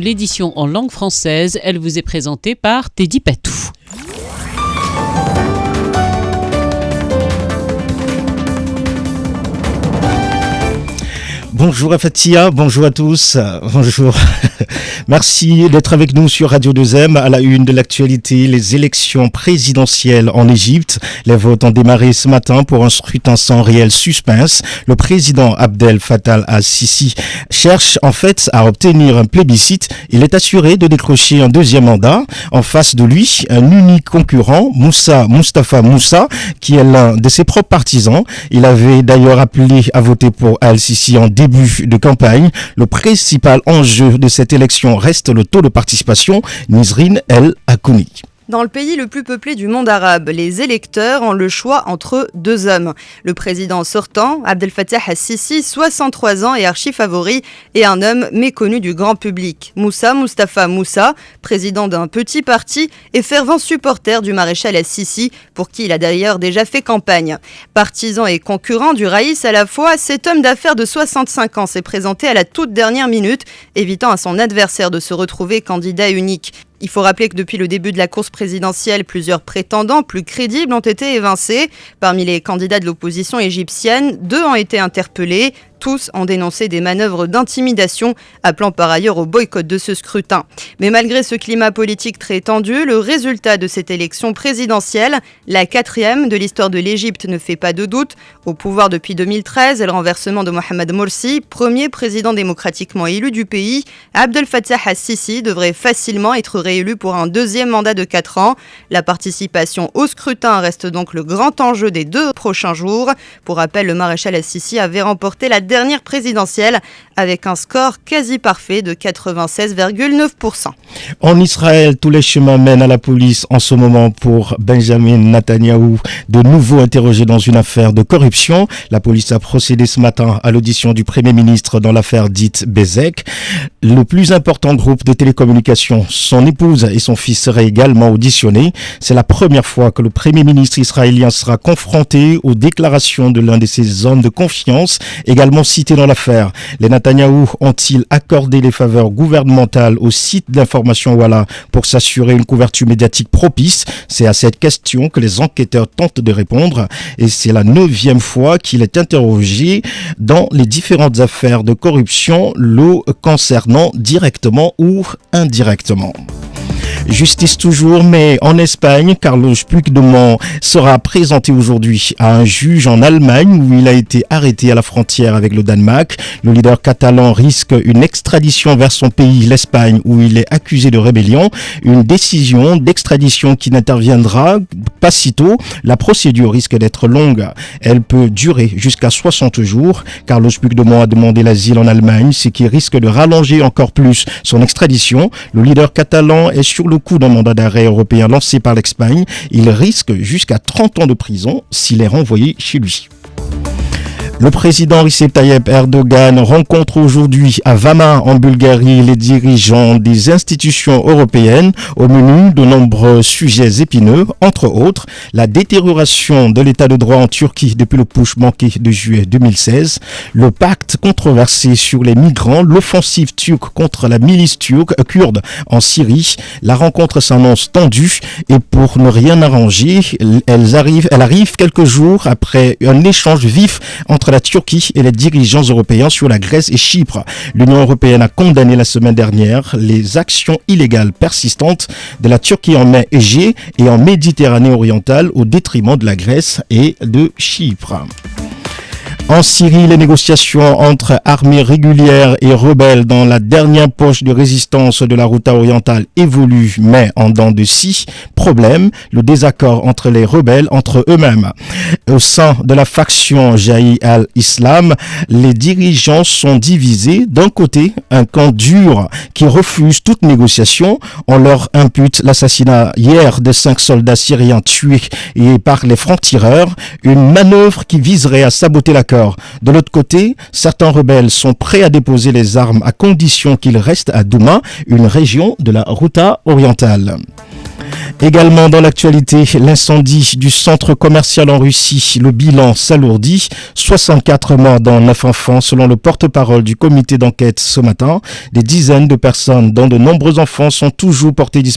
L'édition en langue française, elle vous est présentée par Teddy Patou. Bonjour Fatia, bonjour à tous, bonjour. Merci d'être avec nous sur Radio 2M à la une de l'actualité, les élections présidentielles en Égypte. Les votes ont démarré ce matin pour un scrutin sans réel suspense. Le président Abdel Fattah al-Sisi cherche en fait à obtenir un plébiscite. Il est assuré de décrocher un deuxième mandat. En face de lui, un unique concurrent, Mustafa Moussa, qui est l'un de ses propres partisans. Il avait d'ailleurs appelé à voter pour al-Sisi en début de campagne. Le principal enjeu de cette élection reste le taux de participation. Nizrine El Akouni. Dans le pays le plus peuplé du monde arabe, les électeurs ont le choix entre deux hommes. Le président sortant, Abdel Fattah al-Sisi, 63 ans et archi-favori, et un homme méconnu du grand public, Mustafa Moussa, président d'un petit parti et fervent supporter du maréchal al-Sisi, pour qui il a d'ailleurs déjà fait campagne. Partisan et concurrent du Raïs à la fois, cet homme d'affaires de 65 ans s'est présenté à la toute dernière minute, évitant à son adversaire de se retrouver candidat unique. Il faut rappeler que depuis le début de la course présidentielle, plusieurs prétendants plus crédibles ont été évincés. Parmi les candidats de l'opposition égyptienne, 2 ont été interpellés. Tous ont dénoncé des manœuvres d'intimidation, appelant par ailleurs au boycott de ce scrutin. Mais malgré ce climat politique très tendu, le résultat de cette élection présidentielle, la 4e de l'histoire de l'Égypte, ne fait pas de doute. Au pouvoir depuis 2013 et le renversement de Mohamed Morsi, premier président démocratiquement élu du pays, Abdel Fattah al-Sisi devrait facilement être réélu pour un deuxième mandat de 4 ans. La participation au scrutin reste donc le grand enjeu des 2 prochains jours. Pour rappel, le maréchal al-Sisi avait remporté la dernière présidentielle avec un score quasi parfait de 96,9%. En Israël, tous les chemins mènent à la police en ce moment pour Benjamin Netanyahou, de nouveau interrogé dans une affaire de corruption. La police a procédé ce matin à l'audition du Premier ministre dans l'affaire dite Bezek. Le plus important groupe de télécommunications, son épouse et son fils seraient également auditionnés. C'est la première fois que le Premier ministre israélien sera confronté aux déclarations de l'un de ses hommes de confiance, également cité dans l'affaire. Les Netanyahou ont-ils accordé les faveurs gouvernementales au site d'information Walla pour s'assurer une couverture médiatique propice? C'est à cette question que les enquêteurs tentent de répondre, et c'est la 9e fois qu'il est interrogé dans les différentes affaires de corruption le concernant directement ou indirectement. Justice toujours, mais en Espagne, Carlos Puigdemont sera présenté aujourd'hui à un juge en Allemagne où il a été arrêté à la frontière avec le Danemark. Le leader catalan risque une extradition vers son pays, l'Espagne, où il est accusé de rébellion. Une décision d'extradition qui n'interviendra pas si tôt. La procédure risque d'être longue. Elle peut durer jusqu'à 60 jours. Carlos Puigdemont a demandé l'asile en Allemagne, ce qui risque de rallonger encore plus son extradition. Le leader catalan est sur le coup d'un mandat d'arrêt européen lancé par l'Espagne. Il risque jusqu'à 30 ans de prison s'il est renvoyé chez lui. Le président Recep Tayyip Erdogan rencontre aujourd'hui à Vama en Bulgarie les dirigeants des institutions européennes. Au menu de nombreux sujets épineux, entre autres la détérioration de l'état de droit en Turquie depuis le putsch manqué de juillet 2016, le pacte controversé sur les migrants, l'offensive turque contre la milice turque kurde en Syrie. La rencontre s'annonce tendue et pour ne rien arranger, elle arrive quelques jours après un échange vif entre la Turquie et les dirigeants européens sur la Grèce et Chypre. L'Union européenne a condamné la semaine dernière les actions illégales persistantes de la Turquie en mer Égée et en Méditerranée orientale au détriment de la Grèce et de Chypre. En Syrie, les négociations entre armées régulières et rebelles dans la dernière poche de résistance de la Ghouta orientale évoluent, mais en dents de scie. Problème, le désaccord entre les rebelles entre eux-mêmes. Au sein de la faction Jaï al-Islam, les dirigeants sont divisés. D'un côté, un camp dur qui refuse toute négociation. On leur impute l'assassinat hier de 5 soldats syriens tués par les francs-tireurs, une manœuvre qui viserait à saboter l'accord. De l'autre côté, certains rebelles sont prêts à déposer les armes à condition qu'ils restent à Douma, une région de la Ghouta orientale. Également dans l'actualité, l'incendie du centre commercial en Russie. Le bilan s'alourdit. 64 morts dont 9 enfants selon le porte-parole du comité d'enquête ce matin. Des dizaines de personnes dont de nombreux enfants sont toujours portés disparus.